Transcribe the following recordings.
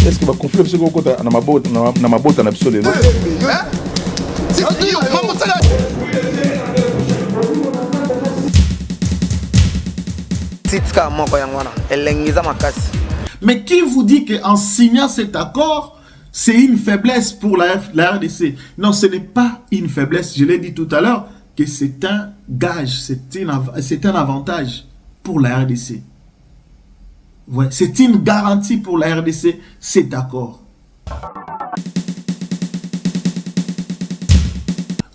Est-ce que va conflit ce qu'on compte na mabota na biso lelo? Mais qui vous dit qu'en signant cet accord, c'est une faiblesse pour la RDC? Non, ce n'est pas une faiblesse. Je l'ai dit tout à l'heure que c'est un gage, c'est un avantage pour la RDC. Ouais, c'est une garantie pour la RDC, cet accord.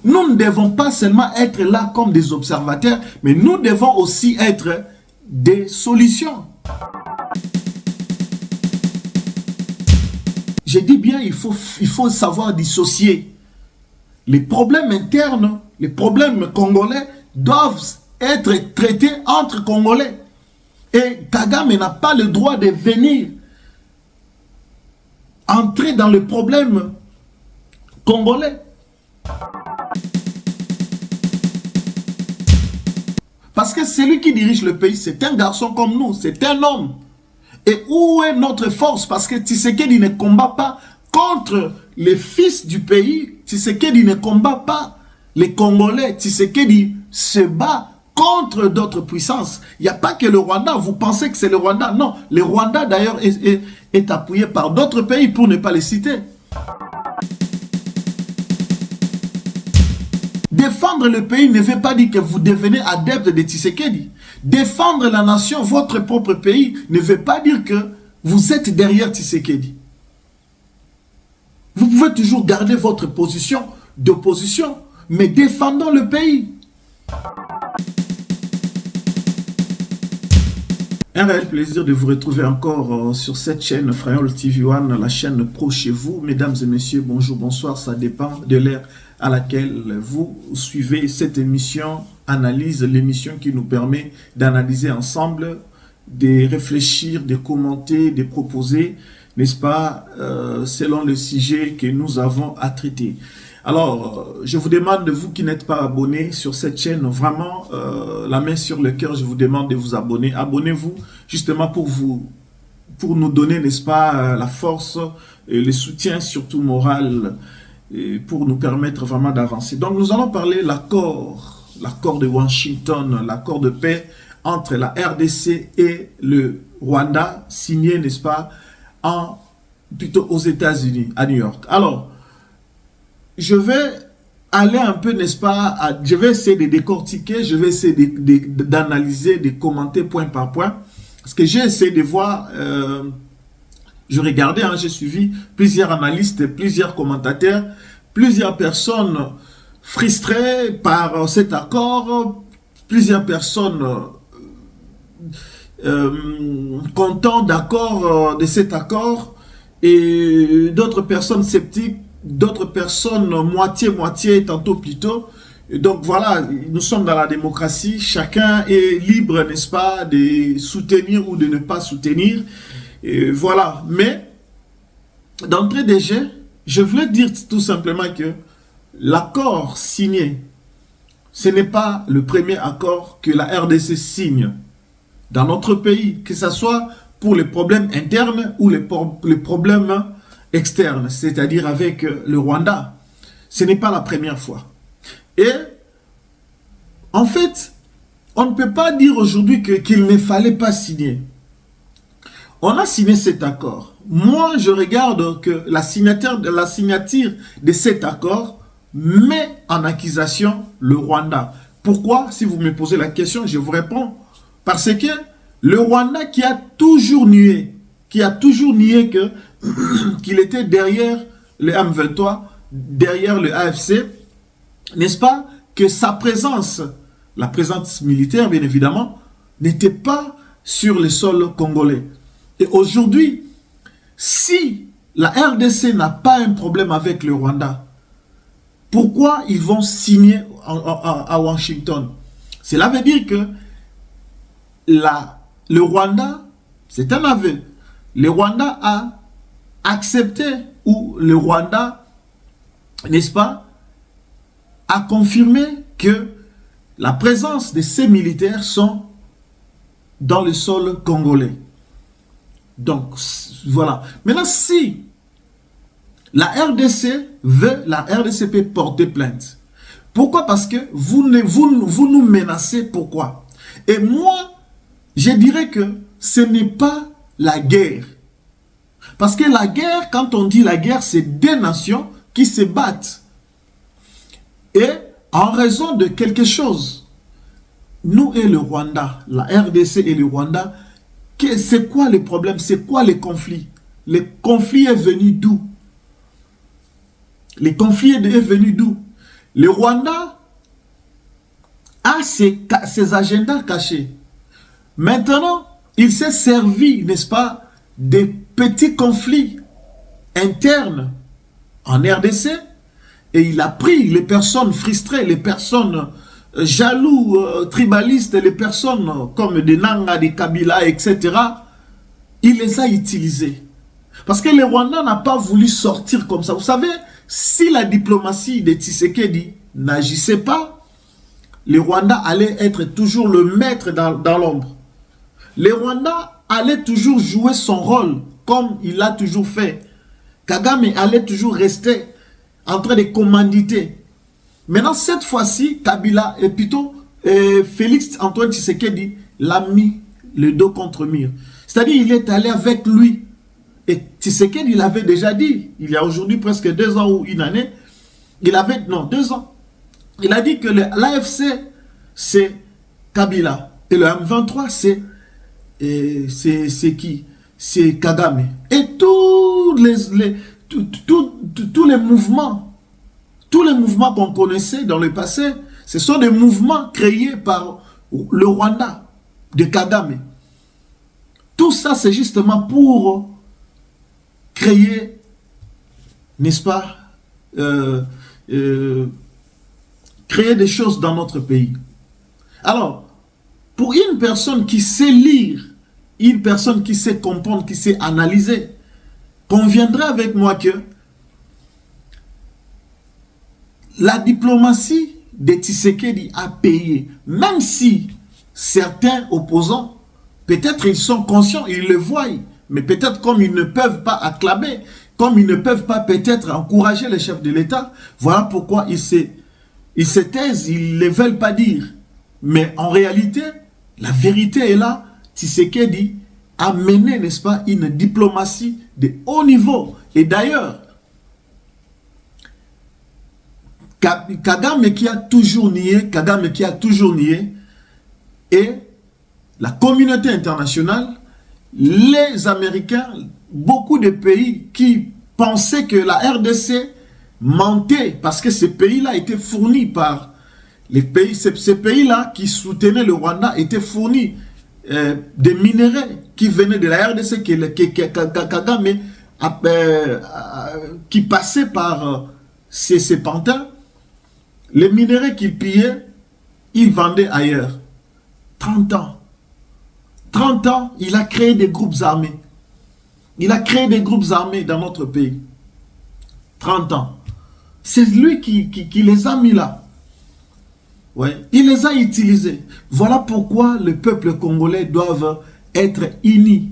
Nous ne devons pas seulement être là comme des observateurs, mais nous devons aussi être des solutions. Je dis bien, il faut savoir dissocier. Les problèmes internes, les problèmes congolais doivent être traités entre Congolais. Et Kagame n'a pas le droit de venir entrer dans le problème congolais. Parce que celui qui dirige le pays, c'est un garçon comme nous, c'est un homme. Et où est notre force? Parce que Tshisekedi ne combat pas contre les fils du pays. Tshisekedi ne combat pas les Congolais. Tshisekedi se bat contre d'autres puissances. Il n'y a pas que le Rwanda. Vous pensez que c'est le Rwanda? Non. Le Rwanda, d'ailleurs, est appuyé par d'autres pays, pour ne pas les citer. Défendre le pays ne veut pas dire que vous devenez adepte de Tshisekedi. Défendre la nation, votre propre pays, ne veut pas dire que vous êtes derrière Tshisekedi. Vous pouvez toujours garder votre position d'opposition, mais défendons le pays. Un réel plaisir de vous retrouver encore sur cette chaîne Frayol TV One, la chaîne pro chez vous. Mesdames et messieurs, bonjour, bonsoir, ça dépend de l'heure à laquelle vous suivez cette émission, analyse, l'émission qui nous permet d'analyser ensemble, de réfléchir, de commenter, de proposer, n'est-ce pas, selon le sujet que nous avons à traiter. Alors, je vous demande, vous qui n'êtes pas abonnés sur cette chaîne, vraiment, la main sur le cœur, je vous demande de vous abonner. Abonnez-vous justement pour nous donner, n'est-ce pas, la force, et le soutien, surtout moral, et pour nous permettre vraiment d'avancer. Donc, nous allons parler de l'accord de Washington, l'accord de paix entre la RDC et le Rwanda, signé, n'est-ce pas, plutôt aux États-Unis, à New York. Alors, je vais aller un peu, n'est-ce pas, je vais essayer de décortiquer, je vais essayer d'analyser, de commenter point par point. Parce que j'ai essayé de voir, je regardais, hein, j'ai suivi plusieurs analystes, plusieurs commentateurs, plusieurs personnes frustrées par cet accord, plusieurs personnes contentes d'accord de cet accord, et d'autres personnes sceptiques, d'autres personnes moitié-moitié, tantôt plutôt. Et donc voilà, nous sommes dans la démocratie, chacun est libre, n'est-ce pas, de soutenir ou de ne pas soutenir. Et voilà, mais d'entrée de jeu, je voulais dire tout simplement que l'accord signé, ce n'est pas le premier accord que la RDC signe dans notre pays, que ce soit pour les problèmes internes ou les problèmes externes, c'est-à-dire avec le Rwanda. Ce n'est pas la première fois. Et en fait, on ne peut pas dire aujourd'hui qu'il ne fallait pas signer. On a signé cet accord. Moi, je regarde que la signature de cet accord met en accusation le Rwanda. Pourquoi? Si vous me posez la question, je vous réponds. Parce que le Rwanda qui a toujours nié qu'il était derrière le M23, derrière le AFC, n'est-ce pas, que sa présence, la présence militaire bien évidemment, n'était pas sur le sol congolais. Et aujourd'hui, si la RDC n'a pas un problème avec le Rwanda, pourquoi ils vont signer à Washington? Cela veut dire que le Rwanda, c'est un aveu. Le Rwanda a accepté, ou le Rwanda n'est-ce pas, a confirmé que la présence de ces militaires sont dans le sol congolais. Donc, voilà. Maintenant, si la RDC veut, la RDC peut porter plainte. Pourquoi? Parce que vous nous menacez. Pourquoi? Et moi, je dirais que ce n'est pas la guerre. Parce que la guerre, quand on dit la guerre, c'est deux nations qui se battent. Et en raison de quelque chose, nous et le Rwanda, la RDC et le Rwanda, c'est quoi le problème? C'est quoi le conflit? Le conflit est venu d'où? Le conflit est venu d'où? Le Rwanda a ses agendas cachés. Maintenant, il s'est servi, n'est-ce pas, des petits conflits internes en RDC, et il a pris les personnes frustrées, les personnes jaloux, tribalistes, les personnes comme des Nanga, des Kabila, etc. Il les a utilisées. Parce que le Rwanda n'a pas voulu sortir comme ça. Vous savez, si la diplomatie de Tshisekedi n'agissait pas, le Rwanda allait être toujours le maître dans l'ombre. Le Rwanda allait toujours jouer son rôle comme il l'a toujours fait. Kagame allait toujours rester en train de commanditer. Maintenant, cette fois-ci, Kabila, et plutôt Félix Antoine Tshisekedi l'a mis le dos contre mur. C'est-à-dire, il est allé avec lui. Et Tshisekedi, il avait déjà dit, il y a aujourd'hui presque 2 ans ou une année, il avait, non, 2 ans, il a dit que l'AFC, c'est Kabila. Et le M23, c'est qui? C'est Kagame. Et tous les mouvements qu'on connaissait dans le passé, ce sont des mouvements créés par le Rwanda, de Kagame. Tout ça, c'est justement pour créer, n'est-ce pas, créer des choses dans notre pays. Alors, pour une personne qui sait lire, une personne qui sait comprendre, qui sait analyser, conviendrait avec moi que la diplomatie de Tshisekedi a payé, même si certains opposants, peut-être ils sont conscients, ils le voient, mais peut-être comme ils ne peuvent pas acclamer, comme ils ne peuvent pas peut-être encourager les chefs de l'État, voilà pourquoi ils se taisent, ils ne veulent pas dire. Mais en réalité, la vérité est là. Tshisekedi a mené, n'est-ce pas, une diplomatie de haut niveau. Et d'ailleurs, Kagame qui a toujours nié, et la communauté internationale, les Américains, beaucoup de pays qui pensaient que la RDC mentait parce que ces pays-là étaient fournis par les pays, ces pays-là qui soutenaient le Rwanda étaient fournis des minéraux qui venaient de la RDC, Kagame, qui passaient par ces pantins. Les minéraux qu'il pillait, il vendait ailleurs. 30 ans. 30 ans, il a créé des groupes armés. Il a créé des groupes armés dans notre pays. 30 ans. C'est lui qui les a mis là. Ouais. Il les a utilisés. Voilà pourquoi le peuple congolais doit être uni.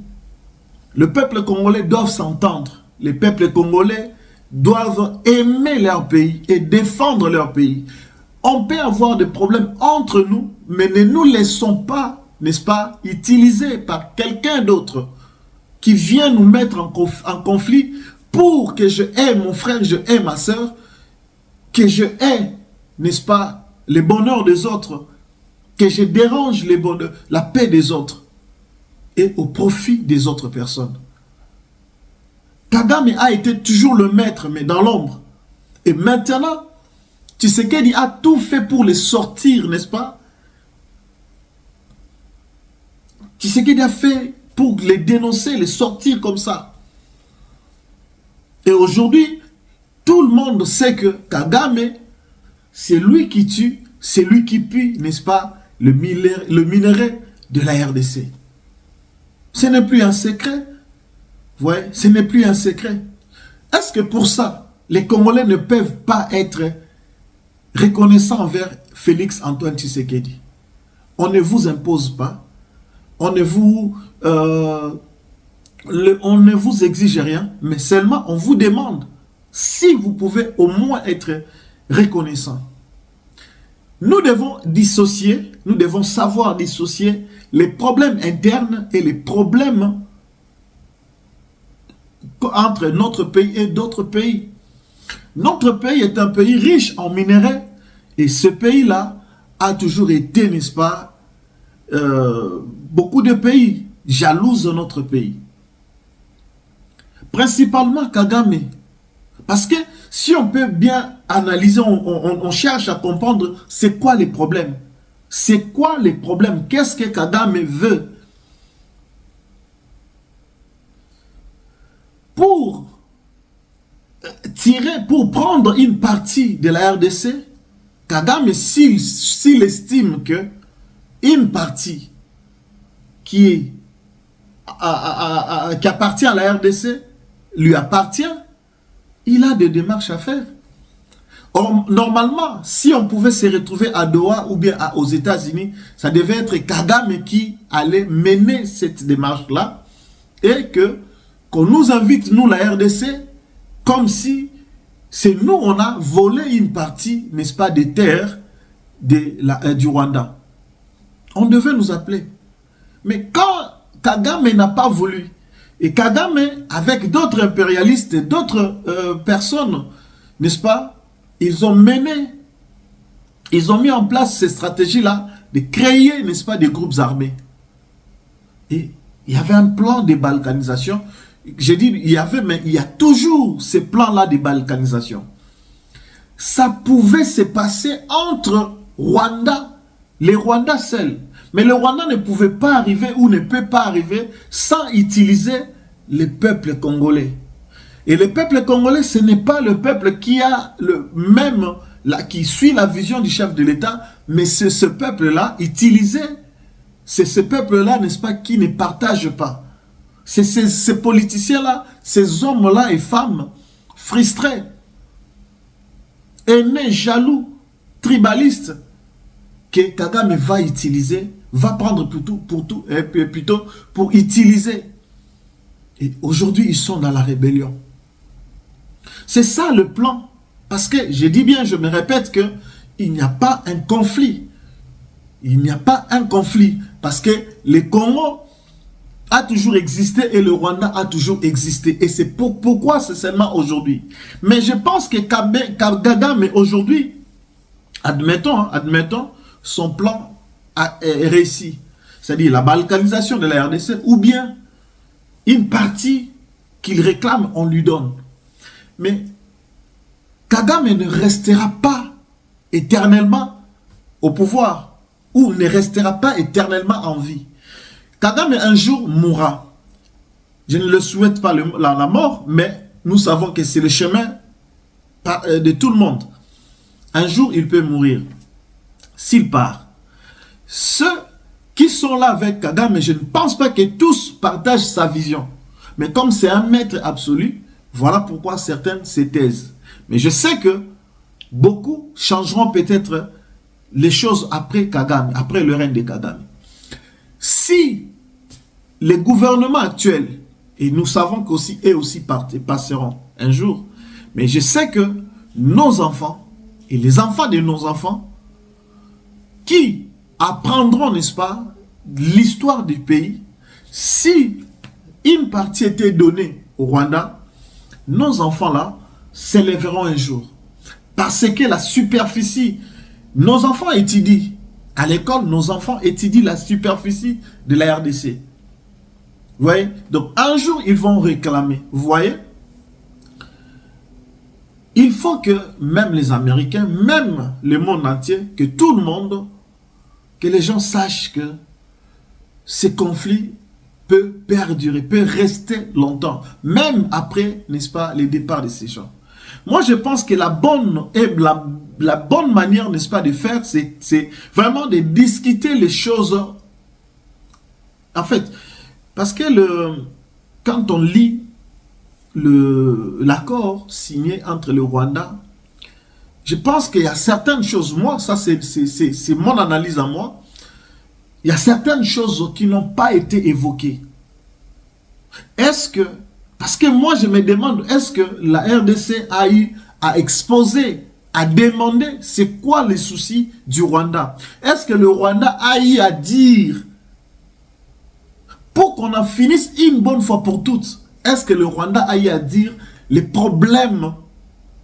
Le peuple congolais doit s'entendre. Le peuple congolais doivent aimer leur pays et défendre leur pays. On peut avoir des problèmes entre nous, mais ne nous laissons pas, n'est-ce pas, utiliser par quelqu'un d'autre qui vient nous mettre en conflit pour que je hais mon frère, je hais ma soeur, que je hais, n'est-ce pas, le bonheur des autres, que je dérange la paix des autres et au profit des autres personnes. Kagame a été toujours le maître, mais dans l'ombre. Et maintenant, Tshisekedi a tout fait pour les sortir, n'est-ce pas? Tshisekedi a fait pour les dénoncer, les sortir comme ça. Et aujourd'hui, tout le monde sait que Kagame, c'est lui qui tue, c'est lui qui pille, n'est-ce pas, le minerai de la RDC. Ce n'est plus un secret. Ouais, ce n'est plus un secret. Est-ce que pour ça, les Congolais ne peuvent pas être reconnaissants envers Félix Antoine Tshisekedi. On ne vous impose pas, on ne vous exige rien, mais seulement on vous demande si vous pouvez au moins être reconnaissant. Nous devons dissocier, nous devons savoir dissocier les problèmes internes et les problèmes entre notre pays et d'autres pays. Notre pays est un pays riche en minerais et ce pays-là a toujours été, n'est-ce pas, beaucoup de pays jalousent notre pays. Principalement Kagame. Parce que si on peut bien analyser, on cherche à comprendre c'est quoi les problèmes. C'est quoi les problèmes? Qu'est-ce que Kagame veut? Pour prendre une partie de la RDC, Kagame, s'il estime que une partie qui appartient à la RDC lui appartient, il a des démarches à faire. Or, normalement, si on pouvait se retrouver à Doha ou bien aux États-Unis, ça devait être Kagame qui allait mener cette démarche-là et qu'on nous invite, nous, la RDC, comme si c'est nous, on a volé une partie, n'est-ce pas, des terres du Rwanda. On devait nous appeler. Mais quand Kagame n'a pas voulu, et Kagame, avec d'autres impérialistes, d'autres personnes, n'est-ce pas, ils ont mis en place ces stratégies-là de créer, n'est-ce pas, des groupes armés. Et il y avait un plan de balkanisation. J'ai dit, il y avait, mais il y a toujours ces plans-là de balkanisation. Ça pouvait se passer entre Rwanda, les Rwandais seuls. Mais le Rwanda ne pouvait pas arriver ou ne peut pas arriver sans utiliser le peuple congolais. Et le peuple congolais, ce n'est pas le peuple qui a qui suit la vision du chef de l'État, mais c'est ce peuple-là utilisé. C'est ce peuple-là, n'est-ce pas, qui ne partage pas. C'est ces politiciens-là, ces hommes-là et femmes frustrés, haineux, jaloux, tribalistes, que Kagame va utiliser, va prendre plutôt pour utiliser. Et aujourd'hui, ils sont dans la rébellion. C'est ça le plan. Parce que, je dis bien, je me répète qu'il n'y a pas un conflit. Il n'y a pas un conflit. Parce que le Congo a toujours existé et le Rwanda a toujours existé. Et c'est pourquoi c'est seulement aujourd'hui. Mais je pense que Kagame aujourd'hui, admettons, son plan a réussi. C'est-à-dire la balkanisation de la RDC ou bien une partie qu'il réclame, on lui donne. Mais Kagame ne restera pas éternellement au pouvoir ou ne restera pas éternellement en vie. Kagame un jour mourra. Je ne le souhaite pas la mort, mais nous savons que c'est le chemin de tout le monde. Un jour, il peut mourir. S'il part. Ceux qui sont là avec Kagame, je ne pense pas que tous partagent sa vision. Mais comme c'est un maître absolu, voilà pourquoi certains se taisent. Mais je sais que beaucoup changeront peut-être les choses après Kagame, après le règne de Kagame. Si les gouvernements actuels, et nous savons qu'aussi eux aussi passeront un jour, mais je sais que nos enfants et les enfants de nos enfants qui apprendront, n'est-ce pas, l'histoire du pays, si une partie était donnée au Rwanda, nos enfants-là s'élèveront un jour. Parce que la superficie, nos enfants étudient, à l'école, nos enfants étudient la superficie de la RDC. Vous voyez? Donc, un jour, ils vont réclamer. Vous voyez? Il faut que même les Américains, même le monde entier, que tout le monde, que les gens sachent que ces conflits peut perdurer, peut rester longtemps, même après, n'est-ce pas, les départs de ces gens. Moi, je pense que la bonne manière, n'est-ce pas, de faire, c'est vraiment de discuter les choses. En fait, parce que quand on lit l'accord signé entre le Rwanda, je pense qu'il y a certaines choses, moi, ça c'est mon analyse à moi, il y a certaines choses qui n'ont pas été évoquées. Est-ce que, parce que moi je me demande, est-ce que la RDC a eu à exposer, à demander c'est quoi les soucis du Rwanda? Est-ce que le Rwanda a eu à dire, pour qu'on en finisse une bonne fois pour toutes, est-ce que le Rwanda a eu à dire les problèmes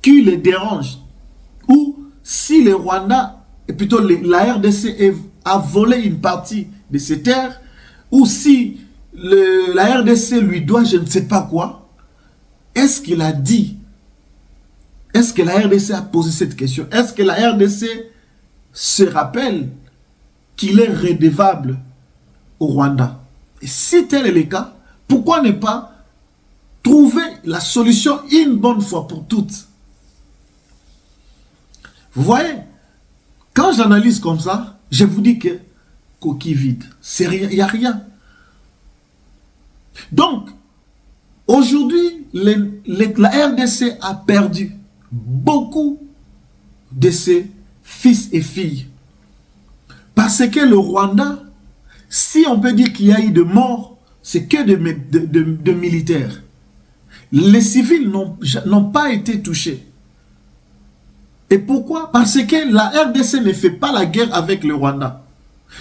qui les dérangent? Ou si le Rwanda, et plutôt la RDC a volé une partie de ses terres, ou si la RDC lui doit je ne sais pas quoi, est-ce qu'il a dit? Est-ce que la RDC a posé cette question? Est-ce que la RDC se rappelle qu'il est redevable au Rwanda? Et si tel est le cas, pourquoi ne pas trouver la solution une bonne fois pour toutes? Vous voyez, quand j'analyse comme ça, je vous dis que coquille vide, il n'y a rien. Donc, aujourd'hui, la RDC a perdu beaucoup de ses fils et filles. Parce que le Rwanda, si on peut dire qu'il y a eu de morts, c'est que de militaires. Les civils n'ont pas été touchés. Et pourquoi? Parce que la RDC ne fait pas la guerre avec le Rwanda.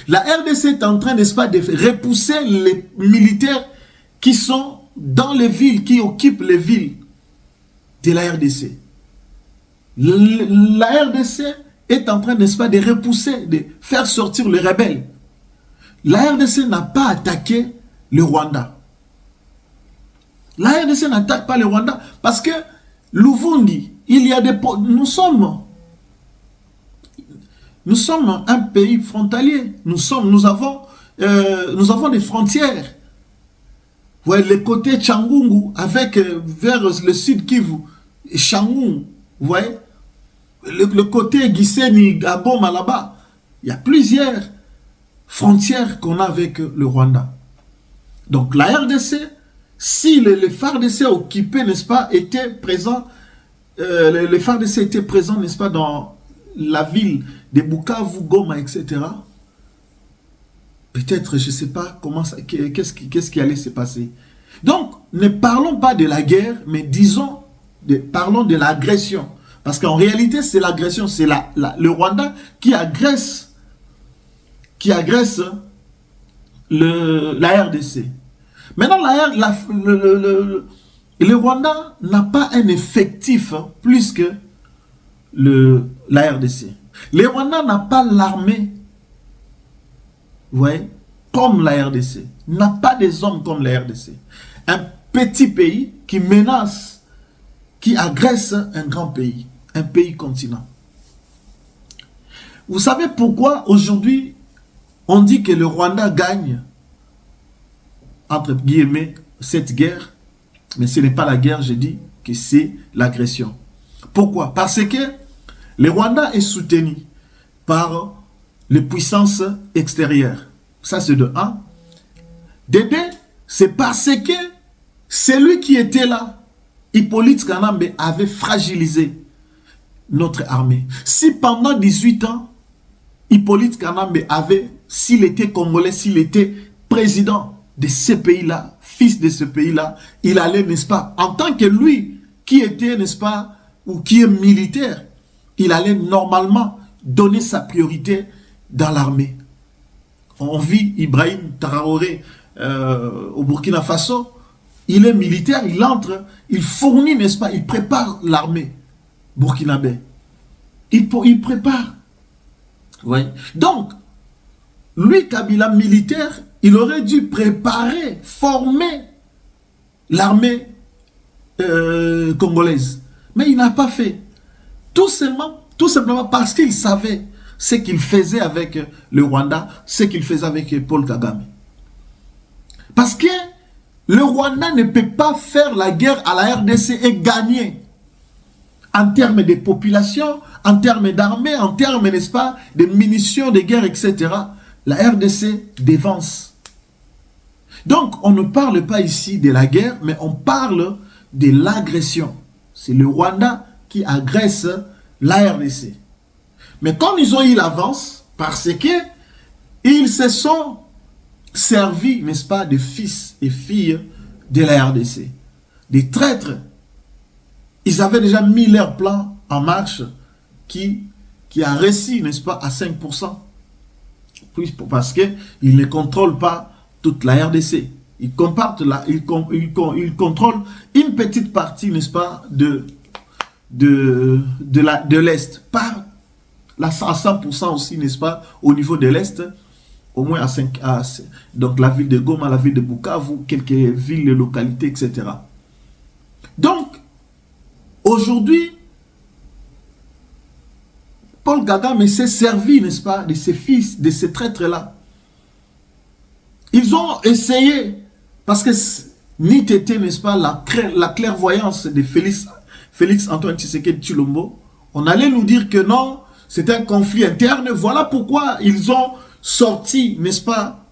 La RDC est en train, n'est-ce pas, de repousser les militaires qui sont dans les villes, qui occupent les villes de la RDC. La RDC est en train, n'est-ce pas, de repousser, de faire sortir les rebelles. La RDC n'a pas attaqué le Rwanda. La RDC n'attaque pas le Rwanda parce que Luvungi, il y a des... Nous sommes un pays frontalier. Nous avons des frontières. Vous voyez, le côté Tchangungu avec vers le sud Kivu, Changun, vous voyez, le côté Gisenyi, Gabon, là-bas, il y a plusieurs frontières qu'on a avec le Rwanda. Donc la RDC, si les FARDC occupés, n'est-ce pas, étaient présents, les FARDC étaient présents, n'est-ce pas, dans la ville de Bukavu, Goma, etc. Peut-être, je ne sais pas comment ça, qu'est-ce qui allait se passer. Donc, ne parlons pas de la guerre, mais disons, parlons de l'agression. Parce qu'en réalité, c'est l'agression, c'est le Rwanda qui agresse la RDC. Maintenant, le Rwanda n'a pas un effectif plus que la RDC. Le Rwanda n'a pas l'armée, vous voyez, comme la RDC. N'a pas des hommes comme la RDC. Un petit pays qui menace, qui agresse un grand pays, un pays continent. Vous savez pourquoi aujourd'hui on dit que le Rwanda gagne, entre guillemets, cette guerre? Mais ce n'est pas la guerre, je dis que c'est l'agression. Pourquoi? Parce que le Rwanda est soutenu par les puissances extérieures. Ça, c'est de 1. De 2, c'est parce que celui qui était là, Hippolyte Kanambe, avait fragilisé notre armée. Si pendant 18 ans, Hippolyte Kanambe avait, s'il était congolais, s'il était président de ce pays-là, fils de ce pays-là, il allait, n'est-ce pas, en tant que lui, qui était, n'est-ce pas, ou qui est militaire, il allait normalement donner sa priorité dans l'armée. On vit Ibrahim Traoré au Burkina Faso, il est militaire, il entre, il fournit, n'est-ce pas, il prépare l'armée burkinabé. Il prépare. Ouais. Donc, lui, Kabila militaire, il aurait dû préparer, former l'armée congolaise. Mais il n'a pas fait. Tout simplement parce qu'il savait ce qu'il faisait avec le Rwanda, ce qu'il faisait avec Paul Kagame. Parce que le Rwanda ne peut pas faire la guerre à la RDC et gagner. En termes de population, en termes d'armée, en termes, n'est-ce pas, de munitions de guerre, etc. La RDC dévance. Donc, on ne parle pas ici de la guerre, mais on parle de l'agression. C'est le Rwanda qui agresse la RDC. Mais comme ils ont eu l'avance, parce que ils se sont servis, n'est-ce pas, de fils et filles de la RDC. Des traîtres. Ils avaient déjà mis leur plan en marche qui a réussi, n'est-ce pas, à 5%. Parce qu'ils ne contrôlent pas toute la RDC. Ils contrôlent une petite partie, n'est-ce pas, de l'Est. Pas à 100% aussi, n'est-ce pas, au niveau de l'Est. Au moins donc la ville de Goma, la ville de Bukavu, quelques villes, localités, etc. Donc, aujourd'hui, Paul Kagame s'est servi, n'est-ce pas, de ses fils, de ces traîtres-là. Ils ont essayé, parce que ni t'était, n'est-ce pas, la clairvoyance de Félix Antoine Tshisekedi Tshilombo, on allait nous dire que non, c'est un conflit interne. Voilà pourquoi ils ont sorti, n'est-ce pas,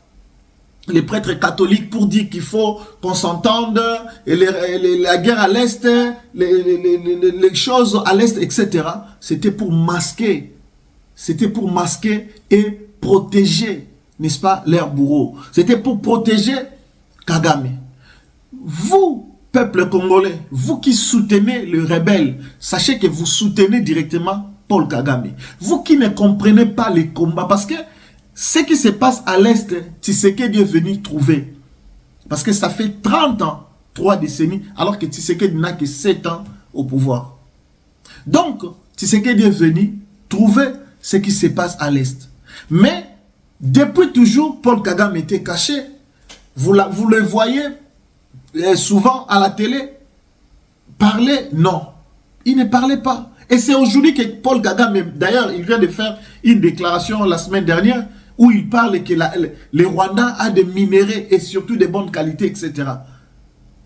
les prêtres catholiques pour dire qu'il faut qu'on s'entende, et la guerre à l'Est, les choses à l'Est, etc. C'était pour masquer et protéger, n'est-ce pas, leurs bourreaux. C'était pour protéger Kagame. Vous, peuple congolais, vous qui soutenez le rebelle, sachez que vous soutenez directement Paul Kagame. Vous qui ne comprenez pas les combats, parce que ce qui se passe à l'Est, Tshisekedi est venu trouver. Parce que ça fait 30 ans, 3 décennies, alors que Tshisekedi n'a que 7 ans au pouvoir. Donc, Tshisekedi est venu trouver ce qui se passe à l'Est. Mais, depuis toujours, Paul Kagame était caché. Vous le voyez souvent à la télé. Parler, non. Il ne parlait pas. Et c'est aujourd'hui que Paul Kagame, d'ailleurs, il vient de faire une déclaration la semaine dernière, où il parle que le Rwanda a des minéraux et surtout de bonnes qualités, etc.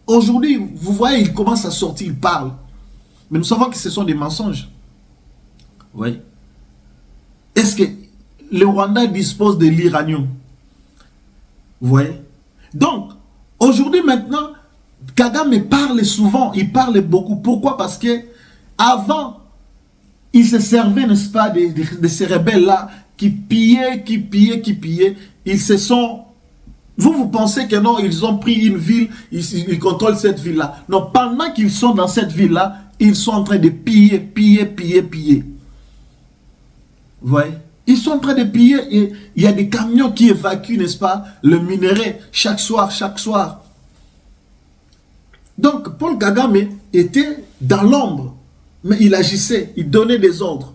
Aujourd'hui, vous voyez, il commence à sortir, il parle. Mais nous savons que ce sont des mensonges. Oui. Est-ce que le Rwanda dispose de l'uranium? Vous voyez? Donc, aujourd'hui maintenant, Kagame parle souvent, il parle beaucoup. Pourquoi? Parce que avant, il se servait, n'est-ce pas, de ces rebelles-là qui pillaient. Ils se sont... Vous pensez que non, ils ont pris une ville, ils contrôlent cette ville-là. Non, pendant qu'ils sont dans cette ville-là, ils sont en train de piller. Vous voyez? Ils sont en train de piller et il y a des camions qui évacuent, n'est-ce pas, le minerai chaque soir. Donc, Paul Kagame était dans l'ombre, mais il agissait, il donnait des ordres.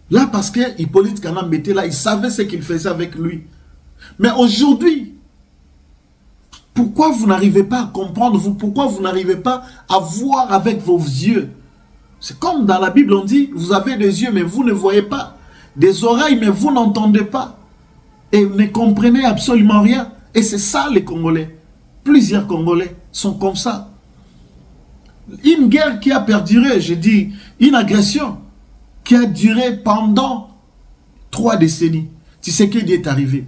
Là, parce que Hippolyte Kanambe était là, il savait ce qu'il faisait avec lui. Mais aujourd'hui, pourquoi vous n'arrivez pas à comprendre, pourquoi vous n'arrivez pas à voir avec vos yeux? C'est comme dans la Bible, on dit, vous avez des yeux, mais vous ne voyez pas. Des oreilles, mais vous n'entendez pas. Et vous ne comprenez absolument rien. Et c'est ça les Congolais. Plusieurs Congolais sont comme ça. Une guerre qui a perduré, je dis, une agression qui a duré pendant 3 décennies. Tshisekedi est arrivé.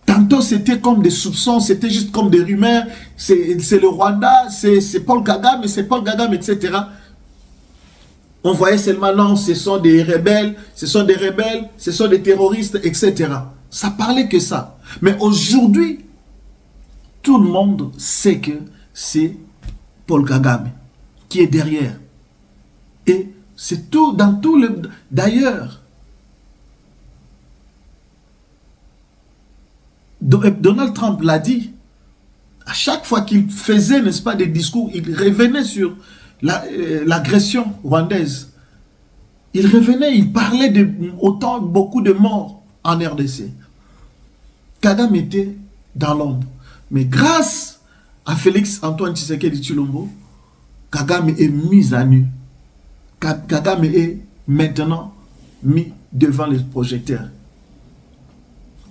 Tantôt c'était comme des soupçons, c'était juste comme des rumeurs, c'est le Rwanda, c'est Paul Kagame, etc. On voyait seulement non, ce sont des rebelles, ce sont des terroristes, etc. Ça parlait que ça. Mais aujourd'hui, tout le monde sait que c'est Paul Kagame qui est derrière. Et c'est tout, dans tout le... D'ailleurs, Donald Trump l'a dit, à chaque fois qu'il faisait, n'est-ce pas, des discours, il revenait sur l'agression rwandaise. Il revenait, il parlait de beaucoup de morts en RDC. Kagame était dans l'ombre. Mais grâce à Félix Antoine Tshisekedi Tshilombo, Kagame est mis à nu. Kagame est maintenant mis devant les projecteurs.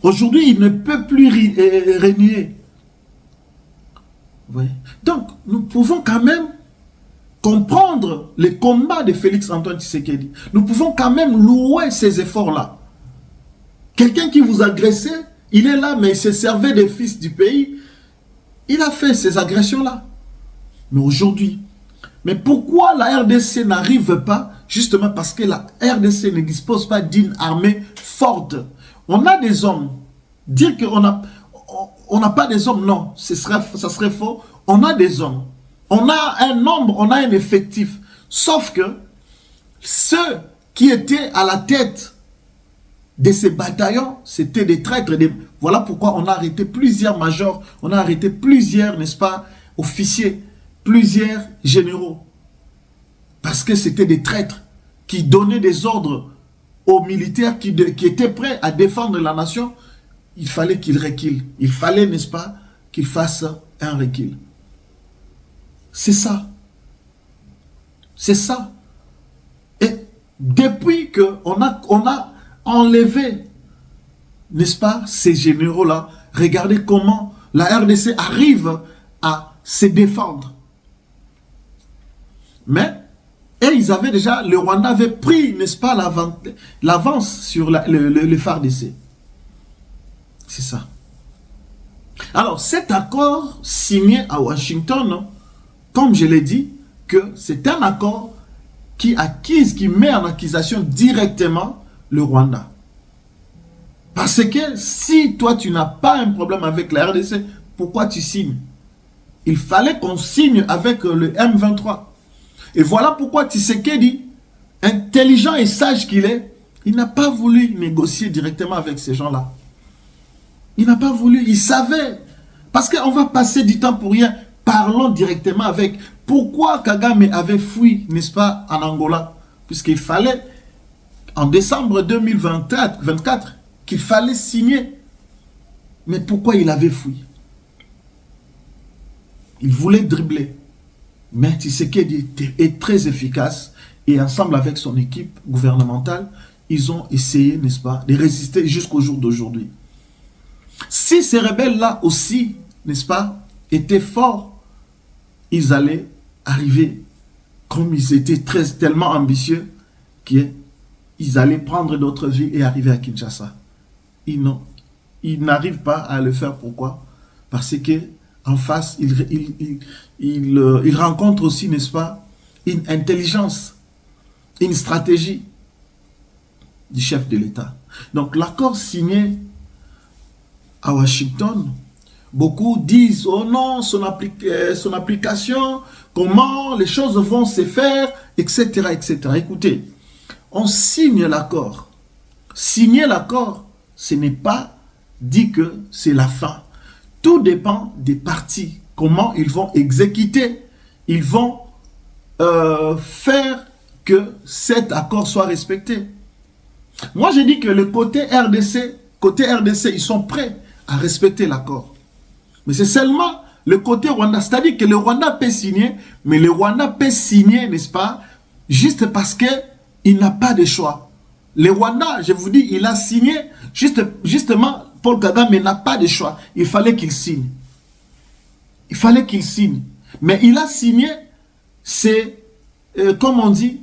Aujourd'hui, il ne peut plus régner. Ouais. Donc, nous pouvons quand même comprendre les combats de Félix Antoine Tshisekedi. Nous pouvons quand même louer ces efforts-là. Quelqu'un qui vous agressait, il est là, mais il se servait des fils du pays. Il a fait ces agressions-là. Mais aujourd'hui, mais pourquoi la RDC n'arrive pas? Justement parce que la RDC ne dispose pas d'une armée forte. On a des hommes. Dire qu'on n'a pas des hommes, non, ça serait faux. On a des hommes. On a un nombre, on a un effectif. Sauf que ceux qui étaient à la tête de ces bataillons, c'était des traîtres. Voilà pourquoi on a arrêté plusieurs majors, on a arrêté plusieurs, n'est-ce pas, officiers, plusieurs généraux. Parce que c'était des traîtres qui donnaient des ordres aux militaires qui étaient prêts à défendre la nation. Il fallait qu'ils reculent. Il fallait, n'est-ce pas, qu'ils fassent un recul. C'est ça. C'est ça. Et depuis qu'on a enlevé, n'est-ce pas, ces généraux-là, regardez comment la RDC arrive à se défendre. Mais, et ils avaient déjà, le Rwanda avait pris, n'est-ce pas, l'avance sur le FARDC. C'est ça. Alors, cet accord signé à Washington, comme je l'ai dit, que c'est un accord qui met en accusation directement le Rwanda. Parce que si toi, tu n'as pas un problème avec la RDC, pourquoi tu signes? Il fallait qu'on signe avec le M23. Et voilà pourquoi Tshisekedi, intelligent et sage qu'il est, il n'a pas voulu négocier directement avec ces gens-là. Il n'a pas voulu, il savait. Parce qu'on va passer du temps pour rien. Parlons directement avec. Pourquoi Kagame avait fui, n'est-ce pas, en Angola? Puisqu'il fallait, en décembre 2024, qu'il fallait signer. Mais pourquoi il avait fui? Il voulait dribbler. Mais Tshisekedi est très efficace. Et ensemble avec son équipe gouvernementale, ils ont essayé, n'est-ce pas, de résister jusqu'au jour d'aujourd'hui. Si ces rebelles-là aussi, n'est-ce pas, étaient forts, ils allaient arriver, comme ils étaient tellement ambitieux, qu'ils allaient prendre d'autres villes et arriver à Kinshasa. Ils n'arrivent pas à le faire. Pourquoi? Parce que en face, ils rencontrent aussi, n'est-ce pas, une intelligence, une stratégie du chef de l'État. Donc l'accord signé à Washington, beaucoup disent, oh non, son application, comment les choses vont se faire, etc., etc. Écoutez, on signe l'accord. Signer l'accord, ce n'est pas dit que c'est la fin. Tout dépend des partis, comment ils vont exécuter, ils vont faire que cet accord soit respecté. Moi, j'ai dit que le côté RDC, ils sont prêts à respecter l'accord. Mais c'est seulement le côté Rwanda, c'est-à-dire que le Rwanda peut signer, mais le Rwanda peut signer, n'est-ce pas, juste parce qu'il n'a pas de choix. Le Rwanda, je vous dis, il a signé, justement, Paul Kagame n'a pas de choix. Il fallait qu'il signe. Il fallait qu'il signe. Mais il a signé, c'est, comme on dit,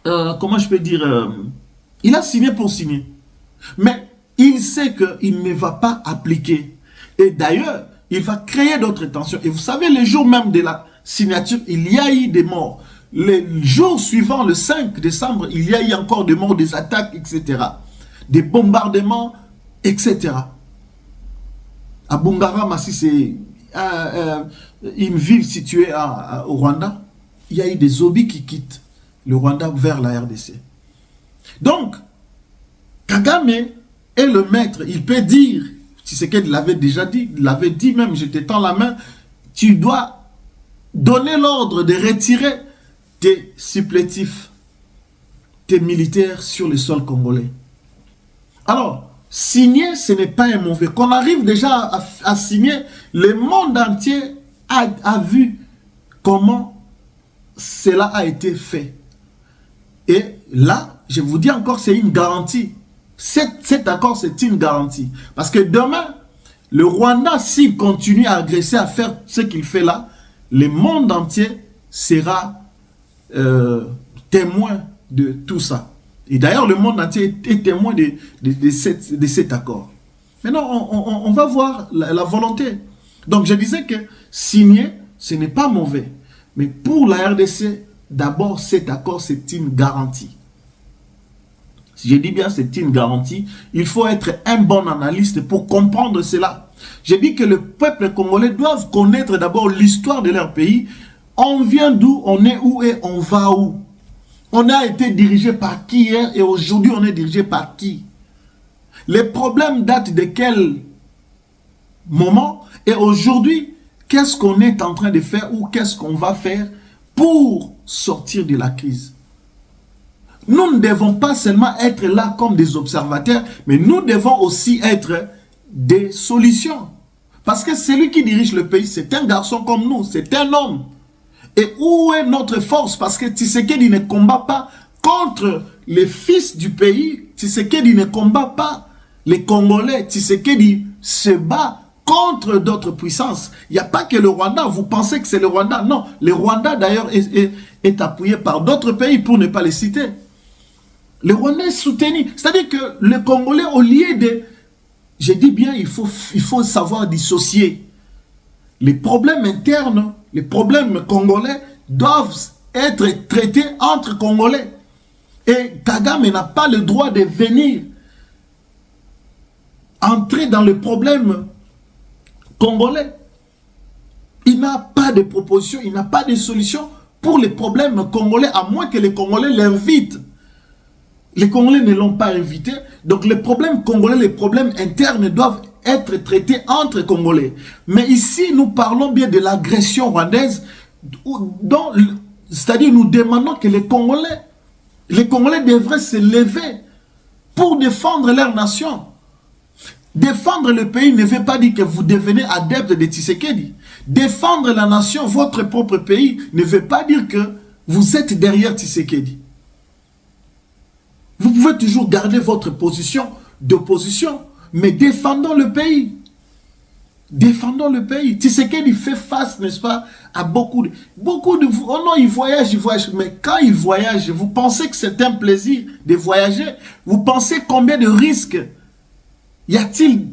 comment je peux dire, il a signé pour signer. Mais il sait qu'il ne va pas appliquer. Et d'ailleurs, il va créer d'autres tensions. Et vous savez, le jour même de la signature, il y a eu des morts. Le jour suivant, le 5 décembre, il y a eu encore des morts, des attaques, etc. Des bombardements, etc. À Bungarama, si c'est une ville située au Rwanda, il y a eu des zombies qui quittent le Rwanda vers la RDC. Donc, Kagame est le maître. Il peut dire, Tshisekedi l'avait déjà dit, il l'avait dit même, je te tends la main, tu dois donner l'ordre de retirer tes supplétifs, tes militaires sur le sol congolais. Alors, signer, ce n'est pas un mauvais. Qu'on arrive déjà à signer, le monde entier a vu comment cela a été fait. Et là, je vous dis encore, c'est une garantie. Cet accord, c'est une garantie. Parce que demain, le Rwanda, s'il continue à agresser, à faire ce qu'il fait là, le monde entier sera témoin de tout ça. Et d'ailleurs, le monde entier est témoin de cet accord. Maintenant, on va voir la volonté. Donc, je disais que signer, ce n'est pas mauvais. Mais pour la RDC, d'abord, cet accord, c'est une garantie. Si je dis bien c'est une garantie, il faut être un bon analyste pour comprendre cela. Je dis que le peuple congolais doit connaître d'abord l'histoire de leur pays. On vient d'où, on est où et on va où. On a été dirigé par qui hier et aujourd'hui on est dirigé par qui. Les problèmes datent de quel moment et aujourd'hui, qu'est-ce qu'on est en train de faire ou qu'est-ce qu'on va faire pour sortir de la crise. Nous ne devons pas seulement être là comme des observateurs, mais nous devons aussi être des solutions. Parce que celui qui dirige le pays, c'est un garçon comme nous, c'est un homme. Et où est notre force? Parce que Tshisekedi ne combat pas contre les fils du pays. Tshisekedi ne combat pas les Congolais. Tshisekedi se bat contre d'autres puissances. Il n'y a pas que le Rwanda. Vous pensez que c'est le Rwanda? Non. Le Rwanda, d'ailleurs, est appuyé par d'autres pays, pour ne pas les citer. Le Rwanda est soutenu. C'est-à-dire que le Congolais, au lieu de... Je dis bien, il faut savoir dissocier. Les problèmes internes, les problèmes congolais doivent être traités entre Congolais. Et Kagame n'a pas le droit de venir entrer dans le problème congolais. Il n'a pas de proposition, il n'a pas de solution pour les problèmes congolais, à moins que les Congolais l'invitent. Les Congolais ne l'ont pas invité. Donc les problèmes congolais, les problèmes internes doivent être traités entre Congolais. Mais ici, nous parlons bien de l'agression rwandaise. C'est-à-dire, nous demandons que les Congolais devraient se lever pour défendre leur nation. Défendre le pays ne veut pas dire que vous devenez adepte de Tshisekedi. Défendre la nation, votre propre pays, ne veut pas dire que vous êtes derrière Tshisekedi. Vous pouvez toujours garder votre position d'opposition, mais défendons le pays. Défendons le pays. Tshisekedi fait face, n'est-ce pas, à beaucoup de... Oh non, il voyage. Mais quand il voyage, vous pensez que c'est un plaisir de voyager? Vous pensez combien de risques y a-t-il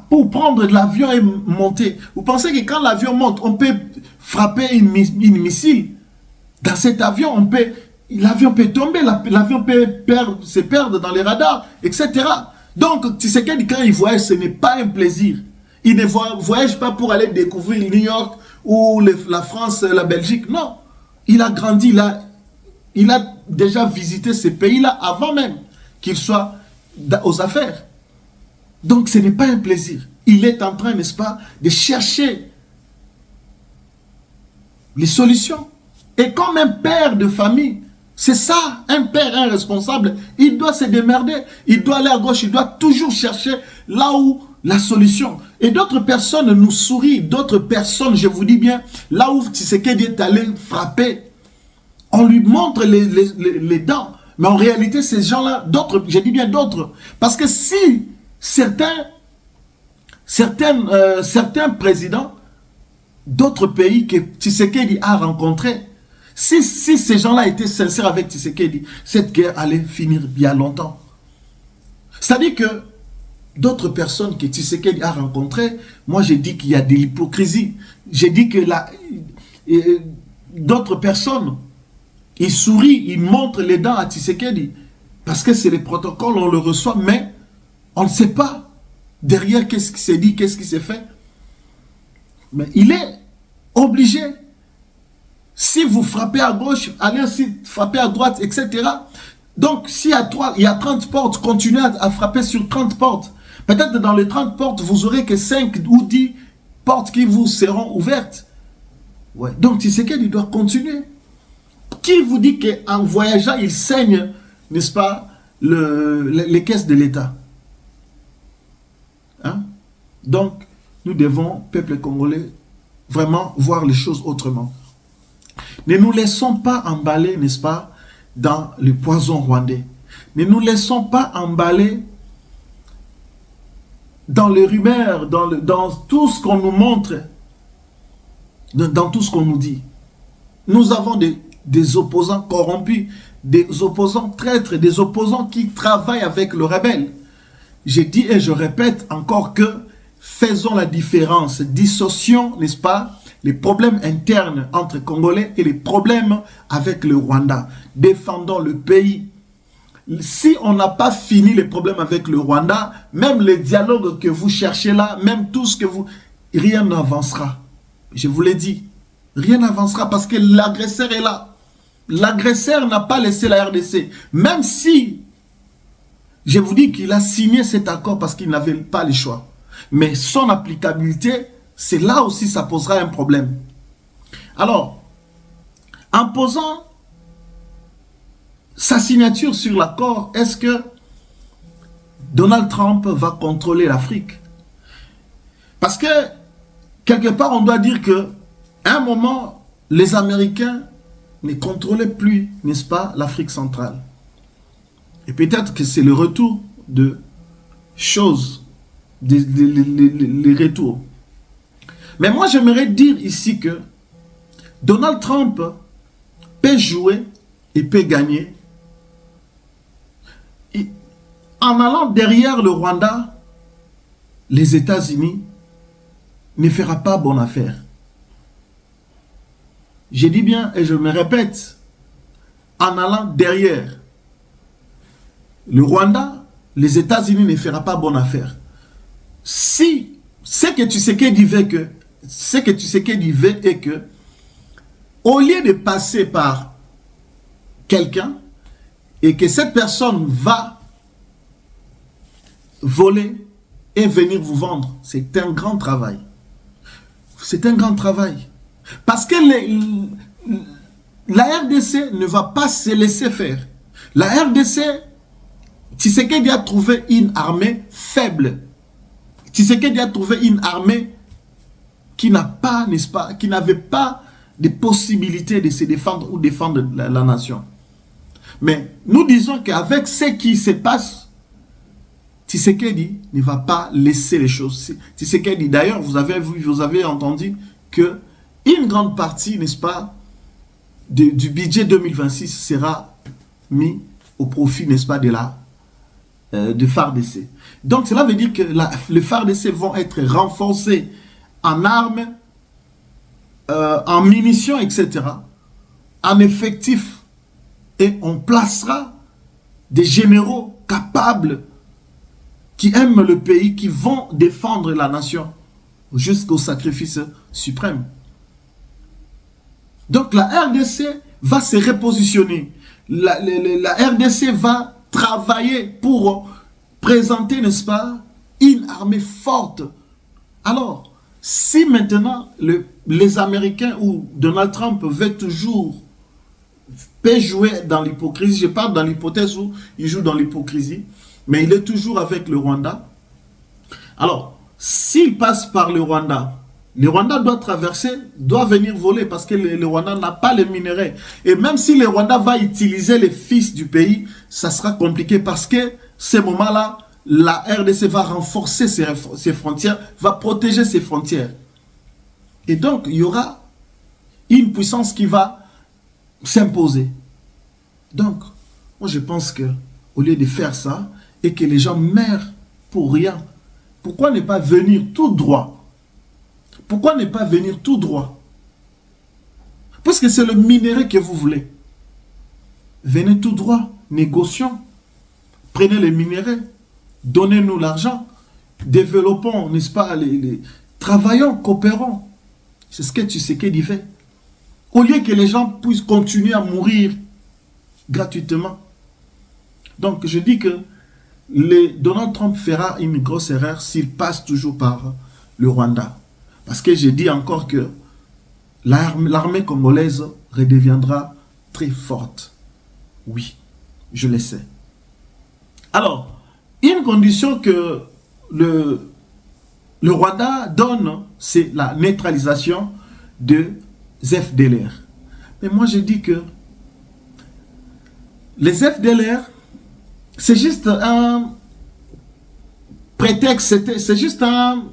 pour prendre de l'avion et monter? Vous pensez que quand l'avion monte, on peut frapper une missile? Dans cet avion, l'avion peut tomber, l'avion peut se perdre dans les radars, etc. Donc, Tshisekedi, quand il voyage, ce n'est pas un plaisir. Il ne voyage pas pour aller découvrir New York ou la France, la Belgique. Non. Il a grandi là. Il a déjà visité ces pays-là avant même qu'il soit aux affaires. Donc, ce n'est pas un plaisir. Il est en train, n'est-ce pas, de chercher les solutions. Et comme un père de famille, c'est ça, un père, un responsable, il doit se démerder, il doit aller à gauche, il doit toujours chercher là où la solution. Et d'autres personnes nous sourient, d'autres personnes, je vous dis bien, là où Tshisekedi est allé frapper, on lui montre les dents. Mais en réalité, ces gens-là, d'autres, je dis bien d'autres, parce que si certains présidents d'autres pays que Tshisekedi a rencontrés, si ces gens-là étaient sincères avec Tshisekedi, cette guerre allait finir bien longtemps. C'est-à-dire que d'autres personnes que Tshisekedi a rencontrées, moi je dis qu'il y a de l'hypocrisie. J'ai dit que d'autres personnes, ils sourient, ils montrent les dents à Tshisekedi. Parce que c'est les protocoles, on le reçoit, mais on ne sait pas derrière qu'est-ce qui s'est dit, qu'est-ce qui s'est fait. Mais il est obligé. Si vous frappez à gauche, allez aussi frapper à droite, etc. Donc, s'il y a 30 portes, continuez à frapper sur 30 portes. Peut-être dans les 30 portes, vous n'aurez que 5 ou 10 portes qui vous seront ouvertes. Ouais. Donc, Tshisekedi doit continuer. Qui vous dit qu'en voyageant, il saigne, n'est-ce pas, les caisses de l'État? Hein? Donc, nous devons, peuple congolais, vraiment voir les choses autrement. Ne nous laissons pas emballer, n'est-ce pas, dans le poison rwandais. Ne nous laissons pas emballer dans les rumeurs, dans tout ce qu'on nous montre, dans tout ce qu'on nous dit. Nous avons des opposants corrompus, des opposants traîtres, des opposants qui travaillent avec le rebelle. Je dis et je répète encore que faisons la différence, dissocions, n'est-ce pas, les problèmes internes entre Congolais et les problèmes avec le Rwanda. Défendons le pays. Si on n'a pas fini les problèmes avec le Rwanda, même les dialogues que vous cherchez là, même tout ce que vous... Rien n'avancera. Je vous l'ai dit. Rien n'avancera parce que l'agresseur est là. L'agresseur n'a pas laissé la RDC. Même si, je vous dis qu'il a signé cet accord parce qu'il n'avait pas le choix. Mais son applicabilité, c'est là aussi ça posera un problème. Alors, en posant sa signature sur l'accord, est-ce que Donald Trump va contrôler l'Afrique? Parce que, quelque part, on doit dire que à un moment, les Américains ne contrôlaient plus, n'est-ce pas, l'Afrique centrale. Et peut-être que c'est le retour de choses, les retours. Mais moi, j'aimerais dire ici que Donald Trump peut jouer et peut gagner. Et en allant derrière le Rwanda, les États-Unis ne fera pas bonne affaire. Je dis bien et je me répète, en allant derrière le Rwanda, les États-Unis ne fera pas bonne affaire. Si ce que Tshisekedi veut est que, au lieu de passer par quelqu'un et que cette personne va voler et venir vous vendre, c'est un grand travail. C'est un grand travail. Parce que la RDC ne va pas se laisser faire. La RDC, Tshisekedi a trouvé une armée faible. Tshisekedi a trouvé une armée qui n'a pas, n'est-ce pas, qui n'avait pas de possibilité de se défendre ou défendre la nation. Mais nous disons qu'avec ce qui se passe, Tshisekedi ne va pas laisser les choses. Tshisekedi, d'ailleurs, vous avez entendu que une grande partie, n'est-ce pas, du budget 2026 sera mis au profit, n'est-ce pas, de FARDC. Donc, cela veut dire que les FARDC vont être renforcés en armes, en munitions, etc., en effectifs. Et on placera des généraux capables qui aiment le pays, qui vont défendre la nation jusqu'au sacrifice suprême. Donc la RDC va se repositionner. La RDC va travailler pour présenter, n'est-ce pas, une armée forte. Alors, si maintenant les Américains ou Donald Trump veut toujours jouer dans l'hypocrisie, je parle dans l'hypothèse où il joue dans l'hypocrisie, mais il est toujours avec le Rwanda. Alors, s'il passe par le Rwanda doit traverser, doit venir voler parce que le Rwanda n'a pas les minéraux. Et même si le Rwanda va utiliser les fils du pays, ça sera compliqué parce que ces moments-là, la RDC va renforcer ses frontières, va protéger ses frontières. Et donc, il y aura une puissance qui va s'imposer. Donc, moi je pense que au lieu de faire ça, et que les gens meurent pour rien, pourquoi ne pas venir tout droit? Pourquoi ne pas venir tout droit? Parce que c'est le minerai que vous voulez. Venez tout droit, négocions, prenez les minéraux, donnez-nous l'argent, développons, n'est-ce pas, travaillons, coopérons. C'est ce que Tshisekedi fait. Au lieu que les gens puissent continuer à mourir gratuitement. Donc je dis que Donald Trump fera une grosse erreur s'il passe toujours par le Rwanda. Parce que je dis encore que l'armée congolaise redeviendra très forte. Oui, je le sais. Alors, une condition que le Rwanda donne, c'est la neutralisation des FDLR. Mais moi je dis que les FDLR, c'est juste un prétexte, c'est juste un...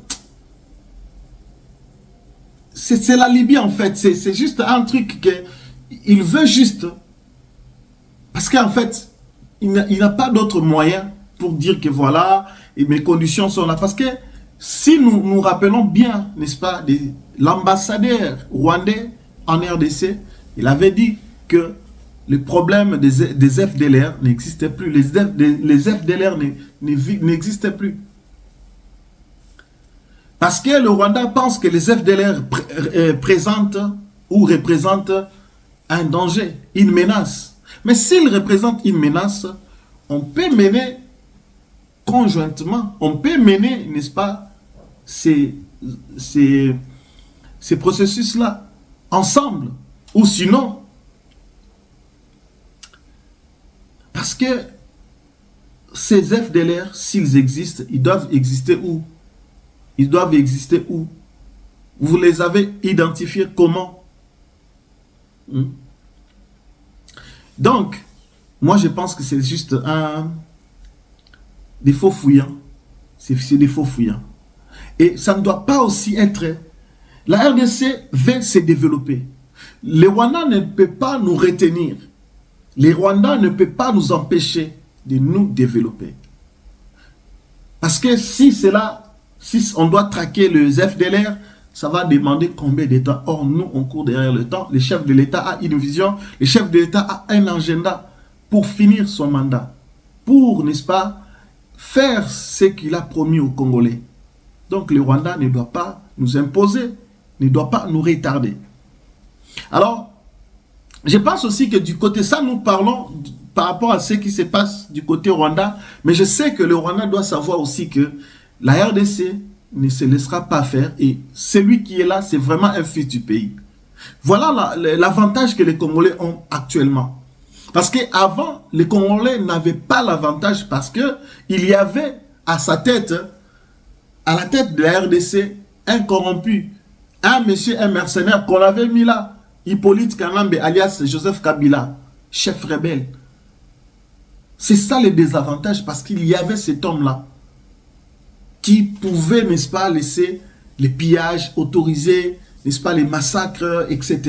C'est la Libye en fait, c'est juste un truc qu'il veut juste... Parce qu'en fait, il n'a pas d'autre moyen pour dire que voilà, et mes conditions sont là. Parce que si nous nous rappelons bien, n'est-ce pas, l'ambassadeur rwandais en RDC, il avait dit que le problème des FDLR n'existait plus. Les FDLR n'existaient plus. Parce que le Rwanda pense que les FDLR présentent ou représentent un danger, une menace. Mais s'ils représentent une menace, on peut mener conjointement, on peut mener, n'est-ce pas, ces processus-là ensemble. Ou sinon, parce que ces FDLR, s'ils existent, ils doivent exister où? Ils doivent exister où? Vous les avez identifiés comment? Donc, moi je pense que c'est juste des faux fouillants. C'est des faux fouillants. Et ça ne doit pas aussi être... La RDC veut se développer. Les Rwandais ne peuvent pas nous retenir. Les Rwandais ne peuvent pas nous empêcher de nous développer. Parce que si on doit traquer les FDLR, ça va demander combien de temps. Or, nous, on court derrière le temps. Le chef de l'État a une vision. Le chef de l'État a un agenda pour finir son mandat. Pour, n'est-ce pas, faire ce qu'il a promis aux Congolais. Donc, le Rwanda ne doit pas nous imposer, ne doit pas nous retarder. Alors, je pense aussi que du côté, ça nous parlons par rapport à ce qui se passe du côté Rwanda, mais je sais que le Rwanda doit savoir aussi que la RDC ne se laissera pas faire et celui qui est là, c'est vraiment un fils du pays. Voilà l'avantage que les Congolais ont actuellement. Parce qu'avant, les Congolais n'avaient pas l'avantage parce qu'il y avait à sa tête, à la tête de la RDC, un corrompu, un monsieur, un mercenaire qu'on avait mis là, Hippolyte Kanambe, alias Joseph Kabila, chef rebelle. C'est ça le désavantage parce qu'il y avait cet homme-là qui pouvait, n'est-ce pas, laisser les pillages, autoriser, n'est-ce pas, les massacres, etc.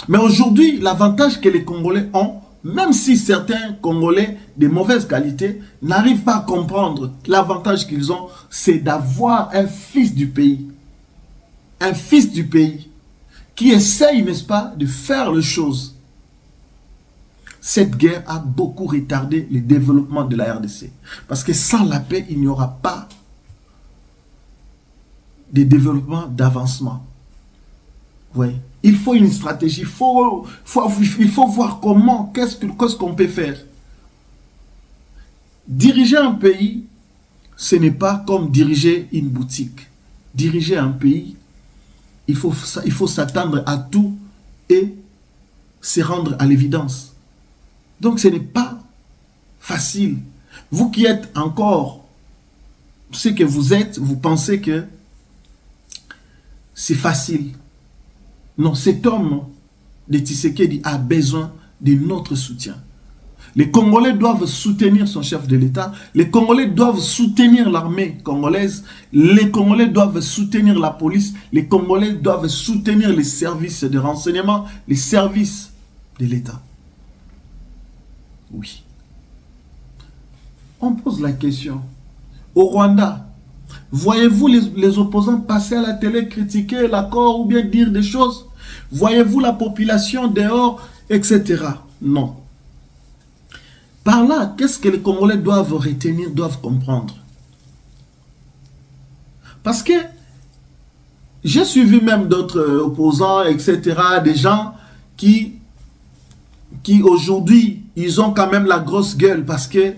Mais aujourd'hui, l'avantage que les Congolais ont, même si certains Congolais de mauvaise qualité n'arrivent pas à comprendre l'avantage qu'ils ont, c'est d'avoir un fils du pays. Un fils du pays qui essaye, n'est-ce pas, de faire les choses. Cette guerre a beaucoup retardé le développement de la RDC. Parce que sans la paix, il n'y aura pas de développement, d'avancement. Oui. Il faut une stratégie. Il faut voir comment, qu'est-ce qu'on peut faire. Diriger un pays, ce n'est pas comme diriger une boutique. Diriger un pays, il faut s'attendre à tout et se rendre à l'évidence. Donc ce n'est pas facile. Vous qui êtes encore ce que vous êtes, vous pensez que c'est facile. Non, cet homme de Tshisekedi a besoin de notre soutien. Les Congolais doivent soutenir son chef de l'État. Les Congolais doivent soutenir l'armée congolaise. Les Congolais doivent soutenir la police. Les Congolais doivent soutenir les services de renseignement, les services de l'État. Oui. On pose la question. Au Rwanda, voyez-vous les opposants passer à la télé, critiquer l'accord ou bien dire des choses? Voyez-vous la population dehors, etc. Non. Par là, qu'est-ce que les Congolais doivent retenir, doivent comprendre? Parce que j'ai suivi même d'autres opposants, etc. Des gens qui aujourd'hui, ils ont quand même la grosse gueule parce que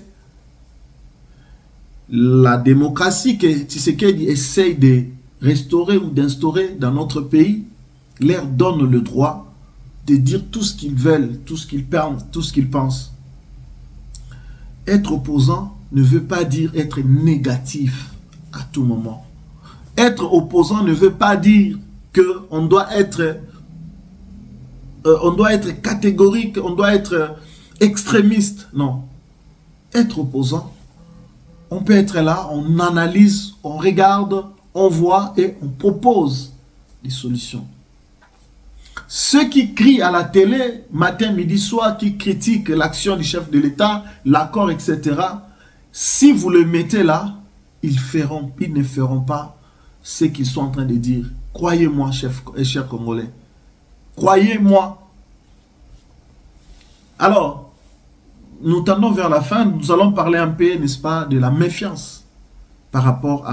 la démocratie que Tshisekedi essaye de restaurer ou d'instaurer dans notre pays leur donne le droit de dire tout ce qu'ils veulent, tout ce qu'ils pensent. Être opposant ne veut pas dire être négatif à tout moment. Être opposant ne veut pas dire qu'on doit être catégorique, on doit être extrémiste. Non. Être opposant, on peut être là, on analyse, on regarde, on voit et on propose des solutions. Ceux qui crient à la télé, matin, midi, soir, qui critiquent l'action du chef de l'État, l'accord, etc., si vous le mettez là, ils ne feront pas ce qu'ils sont en train de dire. Croyez-moi, chers Congolais. Croyez-moi. Alors, nous tendons vers la fin. Nous allons parler un peu, n'est-ce pas, de la méfiance par rapport